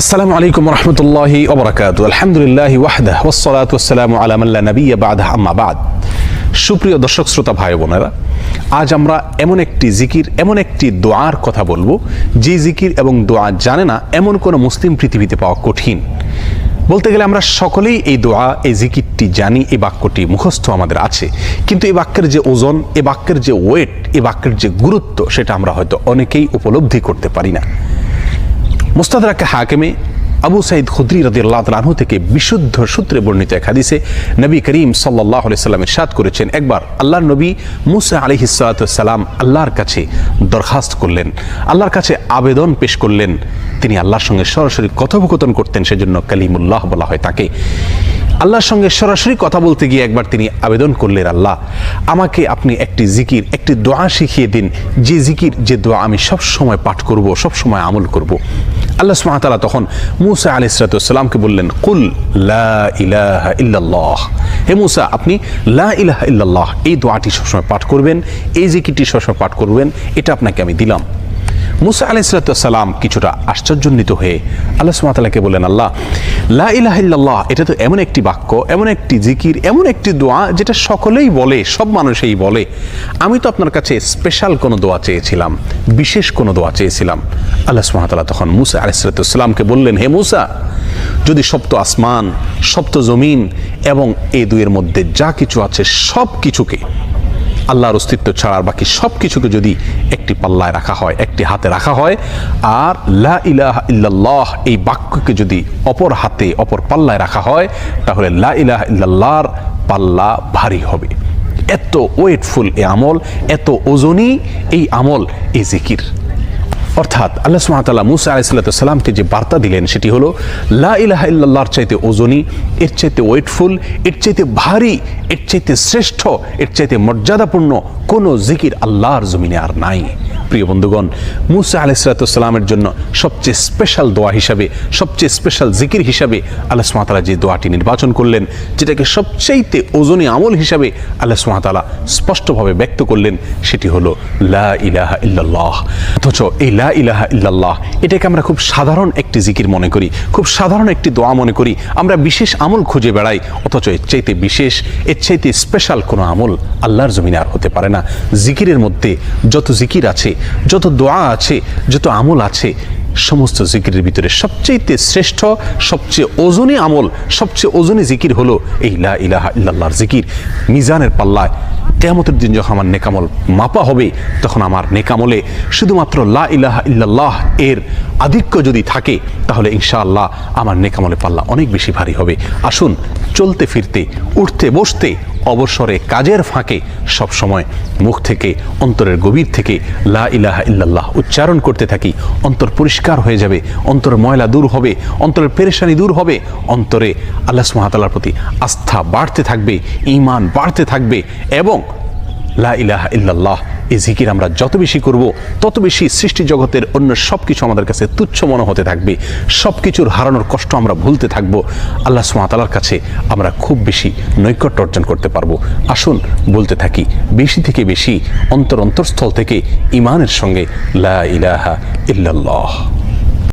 আসসালামু আলাইকুম রহমতুল্লাহি ওয়া বারাকাতুহু। আলহামদুলিল্লাহি ওয়াহদাহ ওয়াসসালাতু ওয়াসসালামু আলা মান লা নাবিয়্যা বা'দাহ, আম্মা বা'দ। সুপ্রিয় দর্শক শ্রোতা ভাই বোনেরা, আজ আমরা এমন একটি জিকির, এমন একটি দোয়ার কথা বলবো যে জিকির এবং দোয়া জানে না এমন কোনো মুসলিম পৃথিবীতে পাওয়া কঠিন। বলতে গেলে আমরা সকলেই এই দোয়া, এই জিকিরটি জানি, এই বাক্যটি মুখস্থ আমাদের আছে, কিন্তু এই বাক্যের যে ওজন, এই বাক্যের যে ওয়েট, এই বাক্যের যে গুরুত্ব, সেটা আমরা হয়তো অনেকেই উপলব্ধি করতে পারি না। মুস্তাদরাক হাকিমে আবু সাঈদ খুদরি রাদিয়াল্লাহু তাআলা আনহু থেকে বিশুদ্ধ সূত্রে বর্ণিত এক হাদিসে নবী করিম সাল্লাল্লাহু আলাইহি সাল্লাম ইরশাদ করেছেন, একবার আল্লাহর নবী মুসা আলাইহিস সালাতু ওয়াস সালাম আল্লাহর কাছে দরখাস্ত করলেন, আল্লাহর কাছে আবেদন পেশ করলেন। তিনি আল্লাহর সঙ্গে সরাসরি কথোপকথন করতেন, সেজন্য কালিমুল্লাহ বলা হয় তাকে। আল্লাহর সঙ্গে সরাসরি কথা বলতে গিয়ে একবার তিনি আবেদন করলেন, আল্লাহ আমাকে আপনি একটি জিকির, একটি দোয়া শিখিয়ে দিন, যে জিকির, যে দোয়া আমি সব সময় পাঠ করব, সব সময় আমল করব। আল্লাহ সুবহানাহু ওয়া তাআলা তখন মুসা আলাইহিস সালাতু ওয়াস সালামকে বললেন, কুল লা ইলাহা ইল্লাল্লাহ, হে মুসা আপনি লা ইলাহা ইল্লাল্লাহ এই দোয়াটি সবসময় পাঠ করবেন, এই জিকিরটি সবসময় পাঠ করবেন, এটা আপনাকে আমি দিলাম। মুসা আলাইহিস সালাতু ওয়াস সালাম কিছুটা আশ্চর্যান্বিত হয়ে আল্লাহ সুবহানাহু ওয়া তাআলাকে বললেন, আল্লাহ লা ইলাহা ইল্লাল্লাহ এটা তো এমন একটি বাক্য, এমন একটি জিকির, এমন একটি দোয়া যেটা সকলেই বলে, সব মানুষই বলে। আমি তো আপনার কাছে স্পেশাল কোনো দোয়া চেয়েছিলাম, বিশেষ কোনো দোয়া চেয়েছিলাম। আল্লাহ সুবহানাহু ওয়া তাআলা তখন মুসা আলাইহিস সালাতু ওয়াস সালামকে বললেন, হে মুসা, যদি সপ্ত আসমান, সপ্ত জমিন এবং এই দুইয়ের মধ্যে যা কিছু আছে সব কিছুকে, আল্লাহর অস্তিত্ব ছাড়া বাকি সব কিছুকে যদি একটি পাল্লায় রাখা হয়, একটি হাতে রাখা হয়, আর লা ইলাহা ইল্লাল্লাহ এই বাক্যকে যদি অপর হাতে, অপর পাল্লায় রাখা হয়, তাহলে লা ইলাহা ইল্লাল্লাহর পাল্লা ভারী হবে। এত ওয়েটফুল এই আমল, এত ওজনী এই আমল, এই জিকির। অর্থাৎ আল্লাহ সুবহানাহু ওয়া তাআলা মুসা আলাইহিস সালামকে যে বার্তা দিলেন সেটি হলো, লা ইলাহা ইল্লাল্লাহর চাইতে ওজনী, এর চাইতে ওয়েটফুল, এর চাইতে ভারী, এর চাইতে শ্রেষ্ঠ, এর চাইতে মর্যাদাপূর্ণ কোনো জিকির আল্লাহর জমিনে আর নাই। প্রিয় বন্ধুগণ, মুসা আলাইহিস সালামের জন্য সবচেয়ে স্পেশাল দোয়া হিসাবে, সবচেয়ে স্পেশাল জিকির হিসাবে আল্লাহ সুবহানাহু ওয়া তাআলা যে দোয়াটি নির্বাচন করলেন, যেটাকে সবচাইতে ওজনী আমল হিসাবে আল্লাহ সুবহানাহু ওয়া তাআলা স্পষ্টভাবে ব্যক্ত করলেন, সেটি হলো লা ইলাহা ইল্লাল্লাহ। অথচ এই লা ইলাহা ইল্লাল্লাহ এটাকে আমরা খুব সাধারণ একটি জিকির মনে করি, খুব সাধারণ একটি দোয়া মনে করি, আমরা বিশেষ আমল খুঁজে বেড়াই। অথচ এর চাইতে বিশেষ, এর চাইতে স্পেশাল কোনো আমল আল্লাহর জমিনে আর হতে পারে না। জিকিরের মধ্যে যত জিকির আছে, যত দোয়া আছে, যত আমল আছে, সমস্ত জিকিরের ভিতরে সবচেয়ে শ্রেষ্ঠ, সবচেয়ে ওজনী আমল, সবচেয়ে ওজনী জিকির হলো এই লা ইলাহা ইল্লাল্লাহর জিকির। মিজানের পাল্লায় কিয়ামতের দিন যখন আমার নেকামল মাপা হবে, তখন আমার নেকামলে শুধুমাত্র লা ইলাহা ইল্লাল্লাহ এর আধিক্য যদি থাকে, তাহলে ইনশাআল্লাহ আমার নেকামলে পাল্লা অনেক বেশি ভারী হবে। আসুন চলতে ফিরতে, উঠতে বসতে, অবসরে, কাজের ফাঁকে সব সময় মুখ থেকে, অন্তরের গভীর থেকে লা ইলাহা ইল্লাল্লাহ উচ্চারণ করতে থাকি। অন্তর পরিষ্কার হয়ে যাবে, অন্তরের ময়লা দূর হবে, অন্তরের পেরেশানি দূর হবে, অন্তরে আল্লাহ সুবহানাহু ওয়া তাআলার প্রতি আস্থা বাড়তে থাকবে, ঈমান বাড়তে থাকবে। এবং লা ইলাহা ইল্লাল্লাহ এই জিকির আমরা যত বেশি করব, তত বেশি সৃষ্টি জগতের অন্য সব কিছু আমাদের কাছে তুচ্ছ মনে হতে থাকবে, সব কিছুর হারানোর কষ্ট আমরা ভুলতে থাকবো, আল্লাহ সুবহানাহু ওয়া তাআলার কাছে আমরা খুব বেশি নৈকট্য অর্জন করতে পারবো। আসুন বলতে থাকি বেশি থেকে বেশি, অন্তরস্থল থেকে ঈমানের সঙ্গে লা ইলাহা ইল্লাল্লাহ।